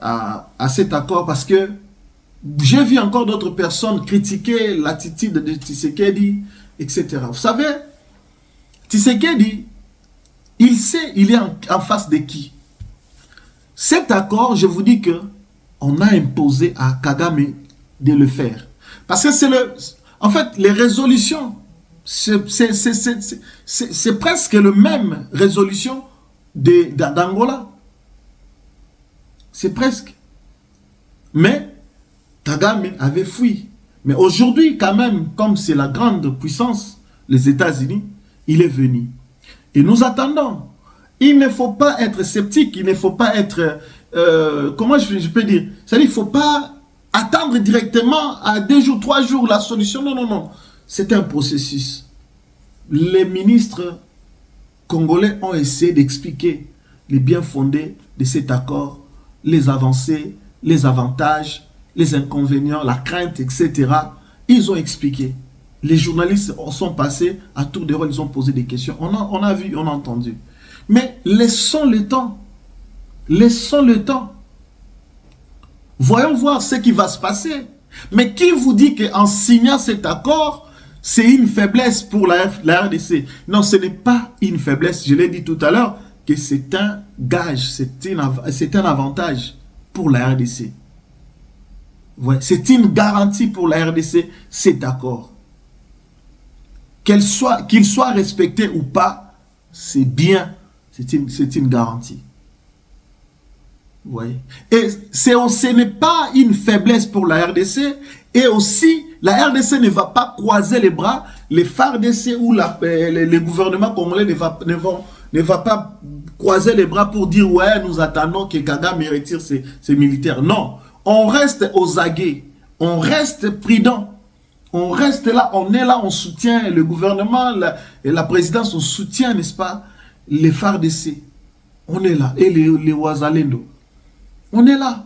à cet accord. Parce que j'ai vu encore d'autres personnes critiquer l'attitude de Tshisekedi, etc. Vous savez, Tshisekedi, il sait, il est en face de qui? Cet accord, je vous dis que on a imposé à Kagame de le faire. Parce que c'est le... En fait, les résolutions, c'est presque le même résolution d'Angola. C'est presque. Mais Kagame avait fui. Mais aujourd'hui, quand même, comme c'est la grande puissance, les États-Unis, il est venu. Et nous attendons. Il ne faut pas être sceptique, il ne faut pas être... comment je peux dire? C'est-à-dire il ne faut pas attendre directement à 2 jours, 3 jours la solution. Non, non, non. C'est un processus. Les ministres congolais ont essayé d'expliquer les bien fondés de cet accord, les avancées, les avantages, les inconvénients, la crainte, etc. Ils ont expliqué. Les journalistes sont passés à tour de rôle, ils ont posé des questions. On a vu, on a entendu. Mais laissons le temps. Laissons le temps. Voyons voir ce qui va se passer. Mais qui vous dit qu'en signant cet accord, c'est une faiblesse pour la RDC? Non, ce n'est pas une faiblesse. Je l'ai dit tout à l'heure que c'est un gage, c'est un avantage pour la RDC. Ouais, c'est une garantie pour la RDC, cet accord. Qu'il soit respecté ou pas, c'est bien. C'est une garantie. Vous voyez? Et ce n'est pas une faiblesse pour la RDC. Et aussi, la RDC ne va pas croiser les bras. Les FARDC ou les gouvernements congolais ne va pas croiser les bras pour dire « Ouais, nous attendons que Kagame retire ses militaires. » Non. On reste aux aguets. On reste prudent. On reste là. On est là. On soutient le gouvernement et la présidence. On soutient, n'est-ce pas, les FARDC. On est là. Et les Ouazalendo. On est là.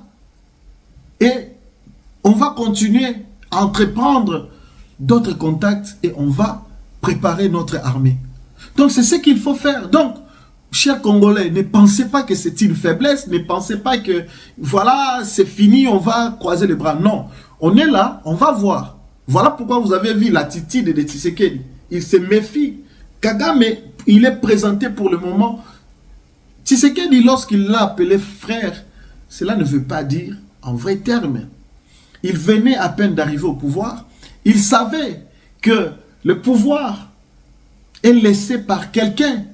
Et on va continuer à entreprendre d'autres contacts et on va préparer notre armée. Donc, c'est ce qu'il faut faire. Donc, chers Congolais, ne pensez pas que c'est une faiblesse. Ne pensez pas que, voilà, c'est fini, on va croiser les bras. Non. On est là, on va voir. Voilà pourquoi vous avez vu l'attitude de Tshisekedi. Il se méfie. Kagame, il est présenté pour le moment. Tshisekedi, lorsqu'il l'a appelé frère, cela ne veut pas dire en vrai terme. Il venait à peine d'arriver au pouvoir. Il savait que le pouvoir est laissé par quelqu'un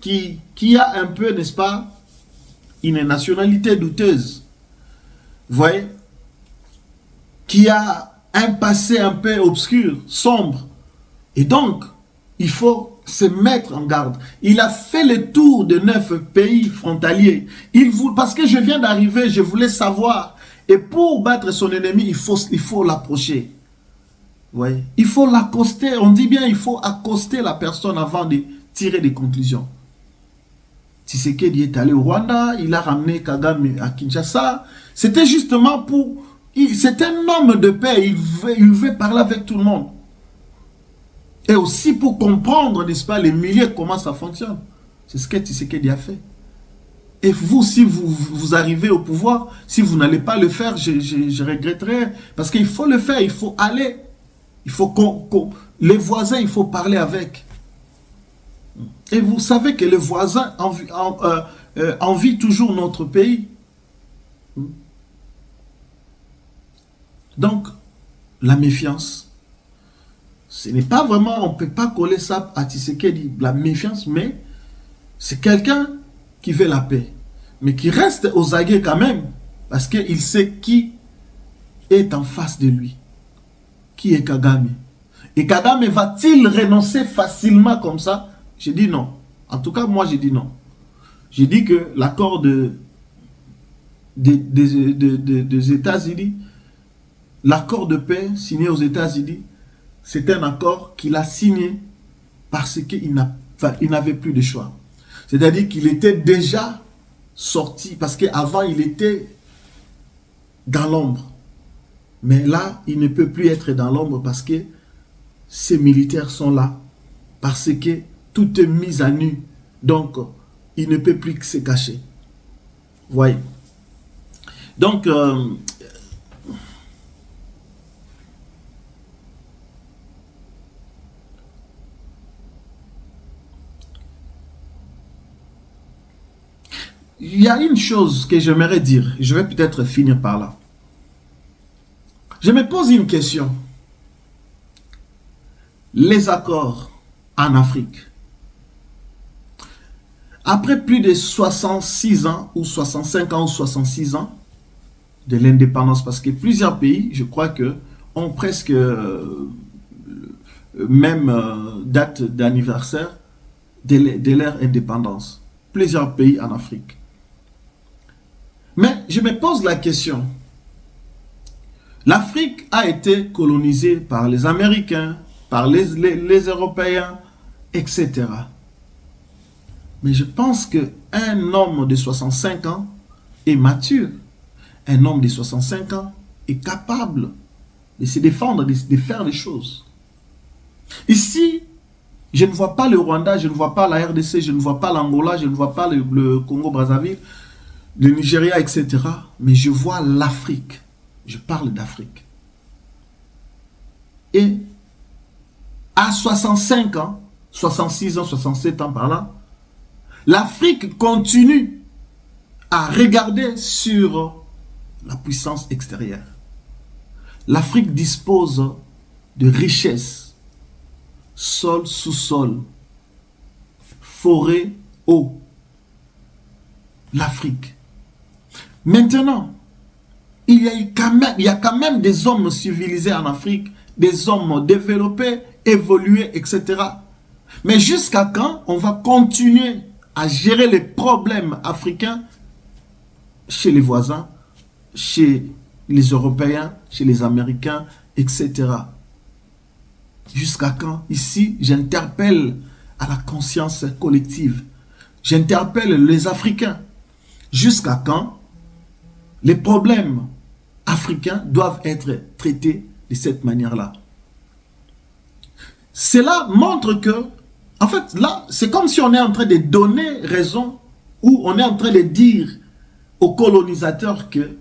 qui a un peu, n'est-ce pas, une nationalité douteuse. Vous voyez? Qui a un passé un peu obscur, sombre. Et donc, il faut se mettre en garde. Il a fait le tour de 9 pays frontaliers. Parce que je viens d'arriver, je voulais savoir. Et pour battre son ennemi, il faut l'approcher. Ouais. Il faut l'accoster. On dit bien, il faut accoster la personne avant de tirer des conclusions. Tshisekedi est allé au Rwanda, il a ramené Kagame à Kinshasa. C'était justement pour... C'est un homme de paix, il veut parler avec tout le monde. Et aussi pour comprendre, n'est-ce pas, les milieux, comment ça fonctionne. C'est ce que Tshisekedi a fait. Et vous, si vous arrivez au pouvoir, si vous n'allez pas le faire, je regretterai. Parce qu'il faut le faire, il faut aller. Il faut les voisins, il faut parler avec. Et vous savez que les voisins envient toujours notre pays. Donc, la méfiance, ce n'est pas vraiment, on ne peut pas coller ça à Tshisekedi, la méfiance, mais c'est quelqu'un qui veut la paix, mais qui reste aux aguets quand même, parce qu'il sait qui est en face de lui, qui est Kagame. Et Kagame va-t-il renoncer facilement comme ça? J'ai dit non. En tout cas, moi, j'ai dit non. J'ai dit que l'accord des États-Unis, l'accord de paix signé aux États-Unis, c'est un accord qu'il a signé parce qu'il n'avait plus de choix. C'est-à-dire qu'il était déjà sorti, parce qu'avant, il était dans l'ombre. Mais là, il ne peut plus être dans l'ombre parce que ces militaires sont là. Parce que tout est mis à nu. Donc, il ne peut plus que se cacher. Voyez. Donc, il y a une chose que j'aimerais dire. Je vais peut-être finir par là. Je me pose une question. Les accords en Afrique. Après plus de 66 ans, ou 65 ans, ou 66 ans de l'indépendance, parce que plusieurs pays, je crois que, ont presque même date d'anniversaire de leur indépendance. Plusieurs pays en Afrique. Mais je me pose la question. L'Afrique a été colonisée par les Américains, par les Européens, etc. Mais je pense qu'un homme de 65 ans est mature. Un homme de 65 ans est capable de se défendre, de faire des choses. Ici, je ne vois pas le Rwanda, je ne vois pas la RDC, je ne vois pas l'Angola, je ne vois pas le Congo-Brazzaville, le Nigeria, etc. Mais je vois l'Afrique. Je parle d'Afrique. Et à 65 ans, 66 ans, 67 ans par là, l'Afrique continue à regarder sur la puissance extérieure. L'Afrique dispose de richesses, sol, sous-sol, forêt, eau. L'Afrique. Maintenant, il y a quand même des hommes civilisés en Afrique, des hommes développés, évolués, etc. Mais jusqu'à quand on va continuer à gérer les problèmes africains chez les voisins, chez les Européens, chez les Américains, etc. Jusqu'à quand? Ici, j'interpelle à la conscience collective. J'interpelle les Africains. Jusqu'à quand les problèmes africains doivent être traités de cette manière-là? Cela montre que, en fait, là, c'est comme si on est en train de donner raison ou on est en train de dire aux colonisateurs que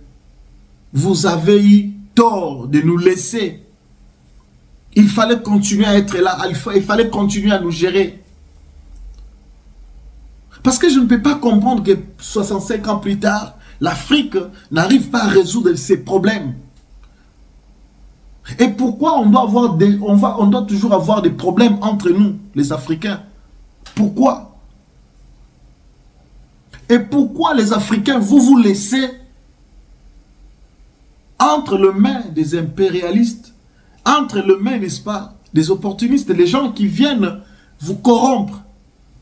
vous avez eu tort de nous laisser. Il fallait continuer à être là, il fallait continuer à nous gérer. Parce que je ne peux pas comprendre que 65 ans plus tard, l'Afrique n'arrive pas à résoudre ses problèmes. Et pourquoi on doit toujours avoir des problèmes entre nous, les Africains? Pourquoi? Et pourquoi les Africains, vous laissez entre les mains des impérialistes, entre les mains, n'est-ce pas, des opportunistes, les gens qui viennent vous corrompre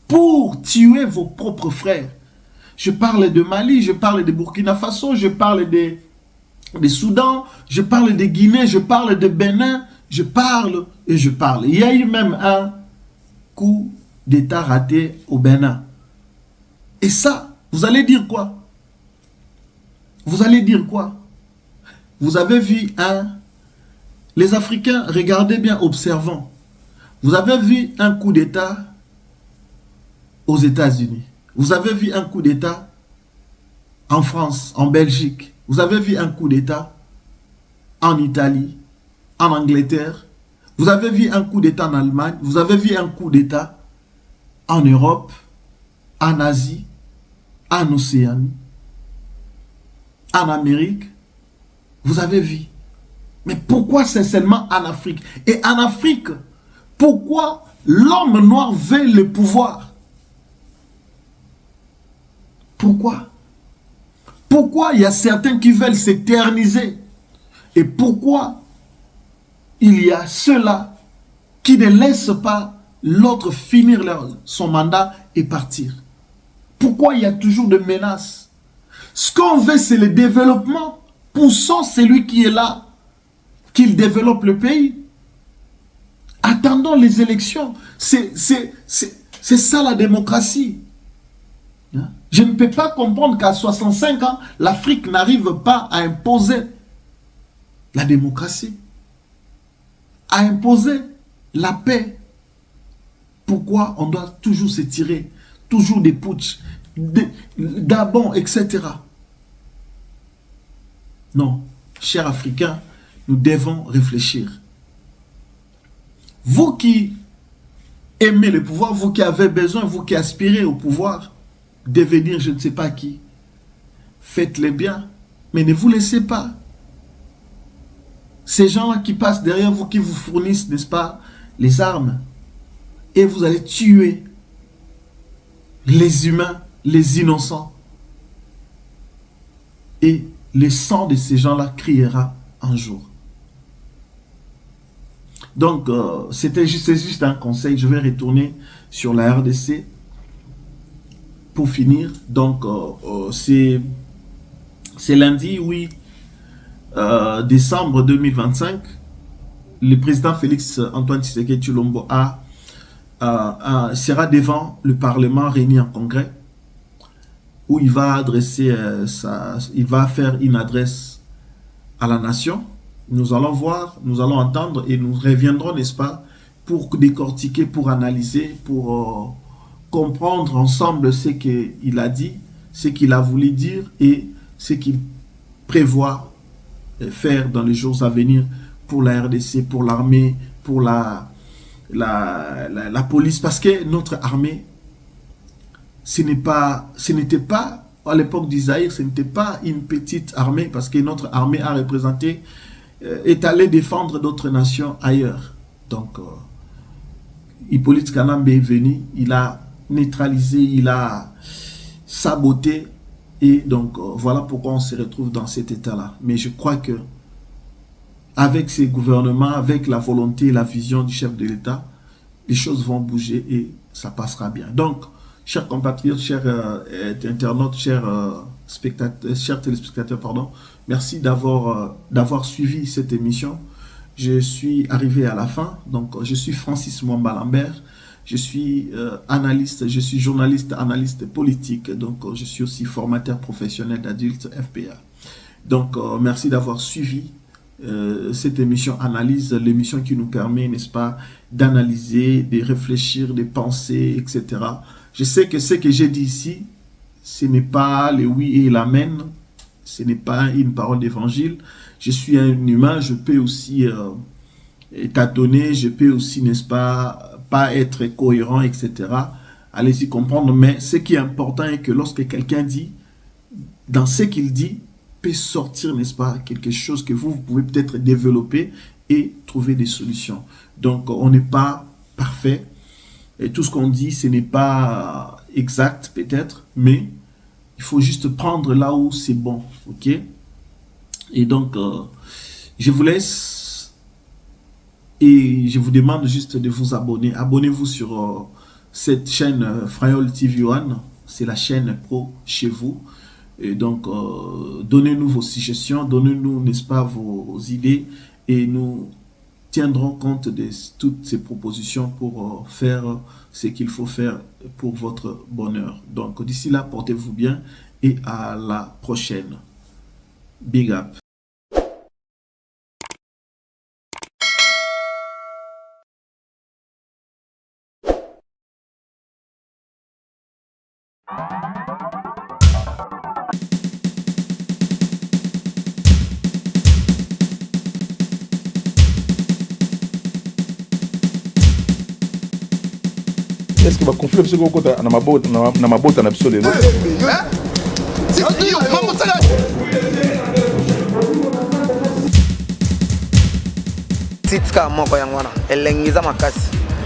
pour tuer vos propres frères? Je parle de Mali, je parle de Burkina Faso, je parle de Soudan, je parle de Guinée, je parle de Bénin, je parle et je parle. Il y a eu même un coup d'État raté au Bénin. Et ça, vous allez dire quoi? Vous allez dire quoi? Vous avez vu les Africains, regardez bien, observons. Vous avez vu un coup d'État aux États-Unis. Vous avez vu un coup d'État en France, en Belgique. Vous avez vu un coup d'État en Italie, en Angleterre. Vous avez vu un coup d'État en Allemagne. Vous avez vu un coup d'État en Europe, en Asie, en Océanie, en Amérique. Vous avez vu. Mais pourquoi c'est seulement en Afrique? Et en Afrique, pourquoi l'homme noir veut le pouvoir? Pourquoi? Pourquoi il y a certains qui veulent s'éterniser? Et pourquoi il y a ceux-là qui ne laissent pas l'autre finir son mandat et partir? Pourquoi il y a toujours des menaces? Ce qu'on veut, c'est le développement. Poussons celui qui est là, qu'il développe le pays. Attendons les élections. C'est ça la démocratie. Je ne peux pas comprendre qu'à 65 ans, l'Afrique n'arrive pas à imposer la démocratie, à imposer la paix. Pourquoi on doit toujours se tirer, toujours des putsch, Gabon, etc. Non, chers Africains, nous devons réfléchir. Vous qui aimez le pouvoir, vous qui avez besoin, vous qui aspirez au pouvoir, devenir je ne sais pas qui, faites-le bien, mais ne vous laissez pas. Ces gens-là qui passent derrière vous, qui vous fournissent, n'est-ce pas, les armes, et vous allez tuer les humains, les innocents. Et le sang de ces gens-là criera un jour. Donc, c'est juste un conseil. Je vais retourner sur la RDC pour finir. Donc, c'est lundi, oui, décembre 2025. Le président Félix Antoine Tshisekedi Tshilombo sera devant le Parlement réuni en congrès où il va adresser il va faire une adresse à la nation. Nous allons voir, nous allons entendre et nous reviendrons, n'est-ce pas, pour décortiquer, pour analyser, pour comprendre ensemble ce qu'il a dit, ce qu'il a voulu dire et ce qu'il prévoit faire dans les jours à venir pour la RDC, pour l'armée, pour la police. Parce que notre armée, ce n'était pas, à l'époque d'Isaïe, ce n'était pas une petite armée, parce que notre armée a représenté, est allé défendre d'autres nations ailleurs. Donc, Hippolyte Kanambe est venu, il a neutralisé, il a saboté, et donc voilà pourquoi on se retrouve dans cet état-là. Mais je crois que avec ces gouvernements, avec la volonté et la vision du chef de l'État, les choses vont bouger et ça passera bien. Donc, chers compatriotes, chers internautes, chers téléspectateurs, pardon, merci d'avoir suivi cette émission. Je suis arrivé à la fin. Donc, je suis Francis Mwamba Lambert. Je suis analyste, je suis journaliste, analyste politique. Donc, je suis aussi formateur professionnel d'adultes FPA. Donc, merci d'avoir suivi cette émission Analyse, l'émission qui nous permet, n'est-ce pas, d'analyser, de réfléchir, de penser, etc. Je sais que ce que j'ai dit ici, ce n'est pas le oui et l'amen, ce n'est pas une parole d'évangile. Je suis un humain, je peux aussi tâtonner, je peux aussi, n'est-ce pas être cohérent, etc. Allez-y comprendre, mais ce qui est important est que lorsque quelqu'un dit, dans ce qu'il dit, peut sortir, n'est-ce pas, quelque chose que vous pouvez peut-être développer et trouver des solutions. Donc, on n'est pas parfait. Et tout ce qu'on dit, ce n'est pas exact peut-être, mais il faut juste prendre là où c'est bon, ok? Et donc, je vous laisse et je vous demande juste de vous abonner. Abonnez-vous sur cette chaîne Frayol TV One, c'est la chaîne pro chez vous. Et donc, donnez-nous vos suggestions, donnez-nous, n'est-ce pas, vos idées et nous tiendrons compte de toutes ces propositions pour faire ce qu'il faut faire pour votre bonheur. Donc, d'ici là, portez-vous bien et à la prochaine. Big up. Est-ce que va conflit parce que côté na mabota na biso lelo titka moko yango wana elengiza makasi